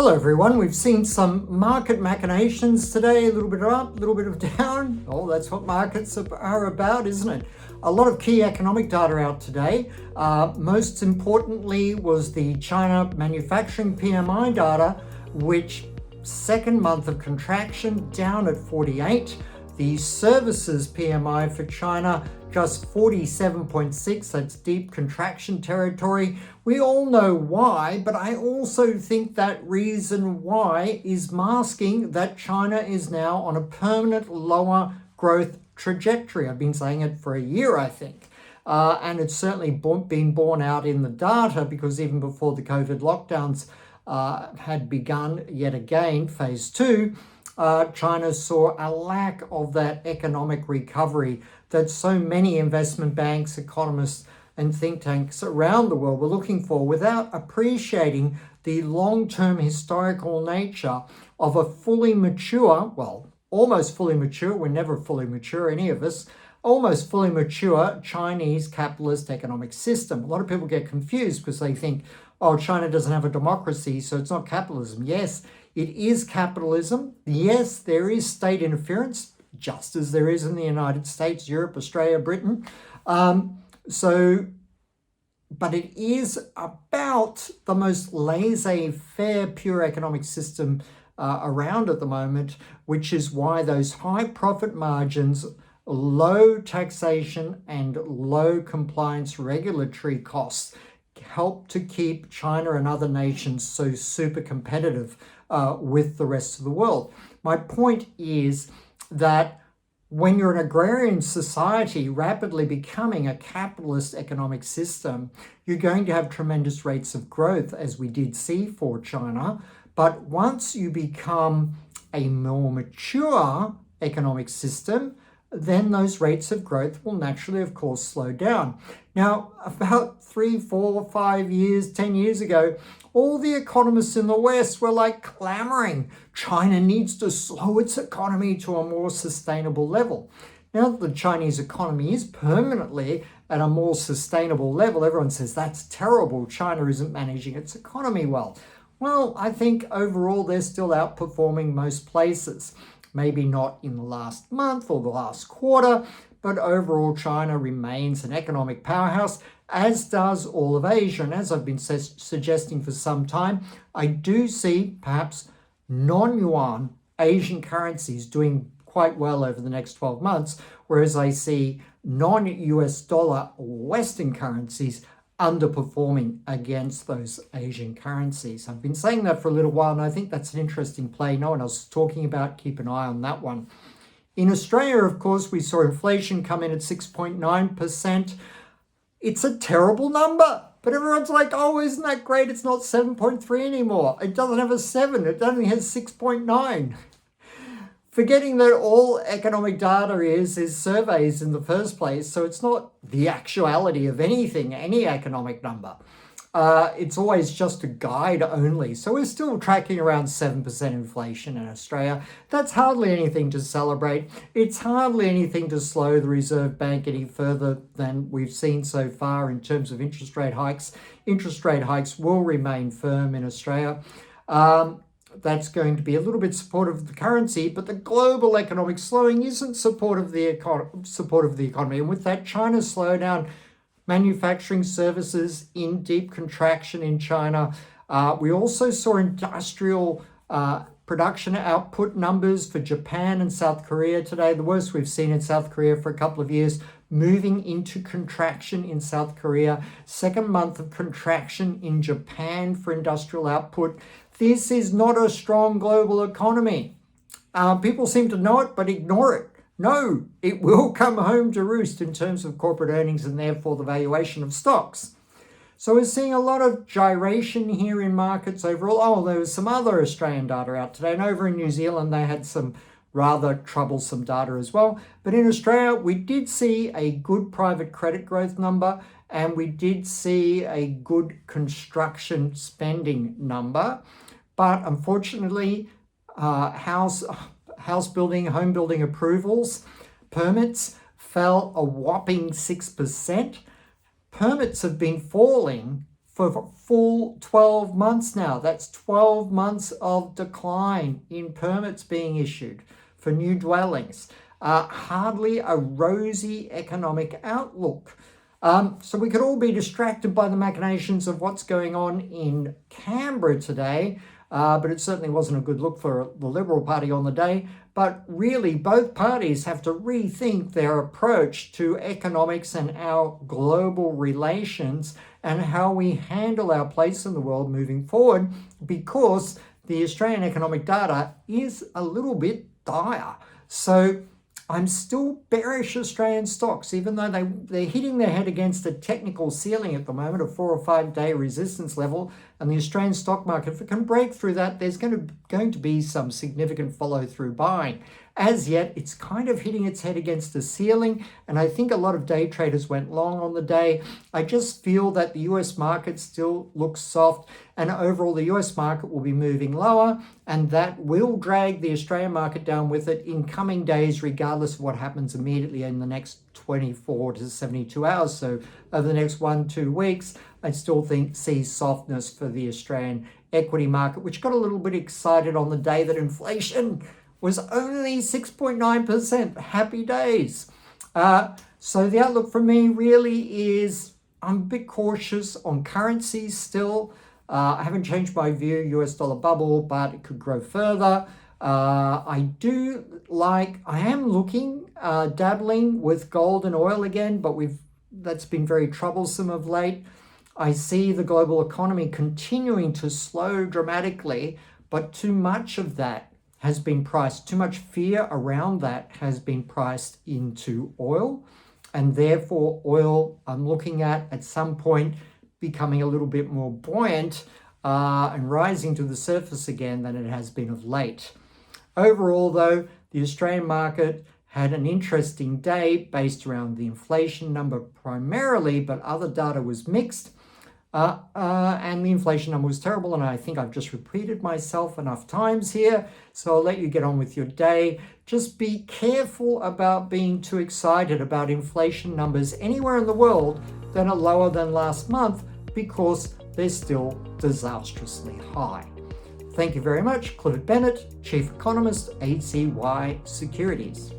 Hello everyone, we've seen some market machinations today, a little bit up, a little bit of down. Oh, that's what markets are about, isn't it? A lot of key economic data out today. Most importantly was the China manufacturing PMI data, which second month of contraction down at 48. The services PMI for China just 47.6, that's deep contraction territory. We all know why, but I also think that reason why is masking that China is now on a permanent lower growth trajectory. I've been saying it for a year, I think. And it's certainly been borne out in the data, because even before the COVID lockdowns had begun yet again, phase 2, China saw a lack of that economic recovery that so many investment banks, economists, and think tanks around the world were looking for, without appreciating the long-term historical nature of a fully mature, well, almost fully mature, we're never fully mature, any of us, almost fully mature Chinese capitalist economic system. A lot of people get confused because they think, oh, China doesn't have a democracy, so it's not capitalism. Yes, it is capitalism. Yes, there is state interference, just as there is in the United States, Europe, Australia, Britain. But it is about the most laissez-faire, pure economic system around at the moment, which is why those high profit margins, low taxation, and low compliance regulatory costs help to keep China and other nations so super competitive with the rest of the world. My point is that when you're an agrarian society rapidly becoming a capitalist economic system, you're going to have tremendous rates of growth, as we did see for China. But once you become a more mature economic system, then those rates of growth will naturally, of course, slow down. Now, about 3, 4, 5 years, 10 years ago, all the economists in the West were like clamoring, China needs to slow its economy to a more sustainable level. Now that the Chinese economy is permanently at a more sustainable level, everyone says that's terrible, China isn't managing its economy well. Well, I think overall they're still outperforming most places. Maybe not in the last month or the last quarter, but overall China remains an economic powerhouse, as does all of Asia. And as I've been suggesting for some time, I do see perhaps non-yuan Asian currencies doing quite well over the next 12 months, whereas I see non-US dollar Western currencies underperforming against those Asian currencies. I've been saying that for a little while, and I think that's an interesting play no one else is talking about. Keep an eye on that one. In Australia, of course, we saw inflation come in at 6.9%. It's a terrible number, but everyone's like, oh, isn't that great? It's not 7.3 anymore. It doesn't have a 7. It only has 6.9. Forgetting that all economic data is surveys in the first place, so it's not the actuality of anything, any economic number. It's always just a guide only. So we're still tracking around 7% inflation in Australia. That's hardly anything to celebrate. It's hardly anything to slow the Reserve Bank any further than we've seen so far in terms of interest rate hikes. Interest rate hikes will remain firm in Australia. That's going to be a little bit supportive of the currency, but the global economic slowing isn't supportive of the economy. And with that China slowdown, manufacturing services in deep contraction in China. We also saw industrial production output numbers for Japan and South Korea today, the worst we've seen in South Korea for a couple of years, moving into contraction in South Korea. Second month of contraction in Japan for industrial output. This is not a strong global economy. People seem to know it, but ignore it. No, it will come home to roost in terms of corporate earnings and therefore the valuation of stocks. So we're seeing a lot of gyration here in markets overall. Oh, there was some other Australian data out today, and over in New Zealand they had some rather troublesome data as well. But in Australia, we did see a good private credit growth number, and we did see a good construction spending number. But unfortunately, house building, home building approvals, permits fell a whopping 6%. Permits have been falling for full 12 months now. That's 12 months of decline in permits being issued for new dwellings. Hardly a rosy economic outlook. So we could all be distracted by the machinations of what's going on in Canberra today, but it certainly wasn't a good look for the Liberal Party on the day. But really, both parties have to rethink their approach to economics and our global relations and how we handle our place in the world moving forward, because the Australian economic data is a little bit dire. So I'm still bearish Australian stocks, even though they're hitting their head against a technical ceiling at the moment, a 4 or 5 day resistance level. And the Australian stock market, if it can break through that, there's going to be some significant follow through buying. As yet, it's kind of hitting its head against the ceiling, and I think a lot of day traders went long on the day. I just feel that the US market still looks soft, and overall the US market will be moving lower, and that will drag the Australian market down with it in coming days, regardless of what happens immediately in the next 24 to 72 hours. So over the next 1-2 weeks, I still see softness for the Australian equity market, which got a little bit excited on the day that inflation was only 6.9%. Happy days. So the outlook for me really is, I'm a bit cautious on currencies still. I haven't changed my view, US dollar bubble, but it could grow further. I am looking, dabbling with gold and oil again, but that's been very troublesome of late. I see the global economy continuing to slow dramatically, but too much of that has been priced, too much fear around that has been priced into oil. And therefore oil, I'm looking at some point becoming a little bit more buoyant and rising to the surface again than it has been of late. Overall though, the Australian market had an interesting day based around the inflation number primarily, but other data was mixed. And the inflation number was terrible, and I think I've just repeated myself enough times here, so I'll let you get on with your day. Just be careful about being too excited about inflation numbers anywhere in the world that are lower than last month, because they're still disastrously high. Thank you very much. Clifford Bennett, Chief Economist, ACY Securities.